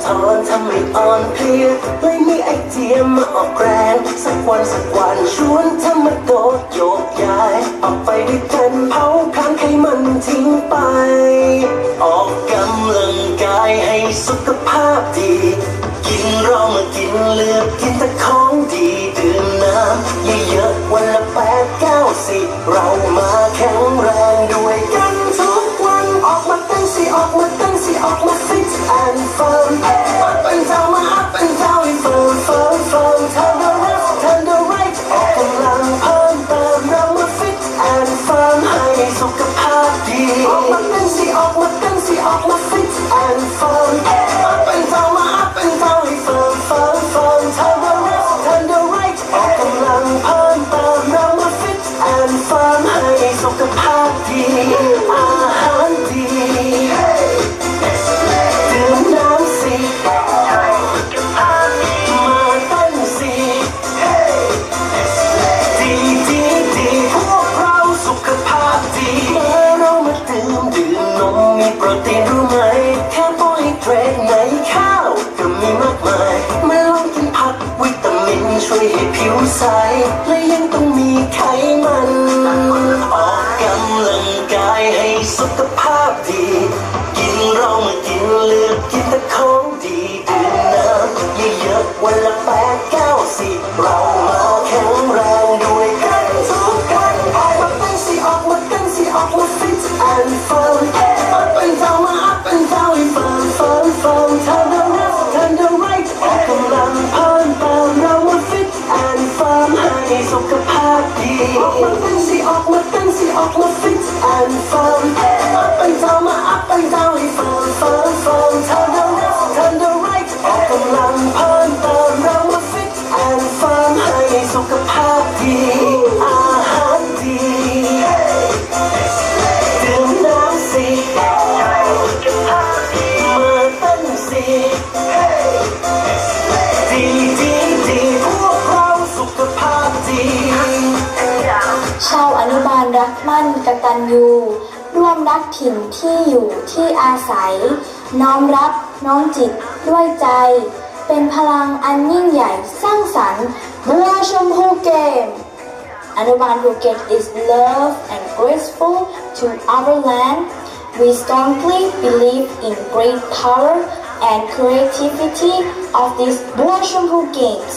ทอนทำให้อ่อนเพลียเลยมีไอเดียมาออกแรงสักวันชวนเธอมาโดดโยกย้ายออกไปด้วยกันเผาพลังไขมันทิ้งไปออกกำลังกายให้สุขภาพดีกินเรามากินเลือกกินแต่ของดีดื่มน้ำเยอะๆวันละ8-9 เรามาแข็งแรงด้วยกันทุกวันออกมาตั้งสิออกมาตั้งสิออกมาฟิตแอนด์เฟิร์มup and down มา up and down ให้เฟิร์มturn the left turn the right ออกกำลังเพิ่มเติมเรามาฟิตแอนด์เฟิร์มให้สุขภาพดีออกมาตั้งสิออกมาตั้งสิออกมาฟิตแอนด์เฟิร์มup and down มา up and down ให้เฟิร์มturn the left turn the right ออกกำลังเพิ่มเติมเรามาฟิตแอนด์เฟิร์มให้สุขภาพดีอาหารดีดื่มน้ำสิมาเต้นสิดีพวกเราสุขภาพดีเรามาดื่มนมมีโปรตีนรู้ไหมแค่โปรไฮเดรตในข้าวก็มีมากมายมาลองกินผักวิตามินช่วยให้ผิวใสและยังต้องมีไขมันออกกำลังกายให้สุขภาพดีกินเรามากินเลือกกินแต่ของดีดื่มน้ำเยอะๆวันละ8-9 เรามาแข็งแรงด้วยกันทุกวันออกมาตั้งสิออกมาตั้งสิออกมาฟิตแอนด์เฟิร์ม up and down มา up and down ให้เฟิร์มturn the left turn the right ออกกำลังเพิ่มเติมเรามาฟิตแอนด์เฟิร์มให้สุขภาพดีออกมาตั้งสิออกมาตั้งสิออกมาฟิตแอนด์เฟิร์ม up and down มา up and down ให้เฟิร์มturn the left turn the right ออกกำลังเพิ่มเติมเรามาฟิตแอนด์เฟิร์มให้สุขภาพดีอาหารดีดื่มน้ำสิมาเต้นสิดีพวกเราสุขภาพดีชาวอนุบาลรักมั่นกตัญญูร่วมรักถิ่นที่อยู่ที่อาศัยน้อมรับน้อมจิตด้วยใจเป็นพลังอันยิ่งใหญ่สร้างสรรค์บัวชมพูเกมอนุบาลภูเก็ต is love and graceful to our land. We strongly believe in great power and creativity of these Bua Shompu games.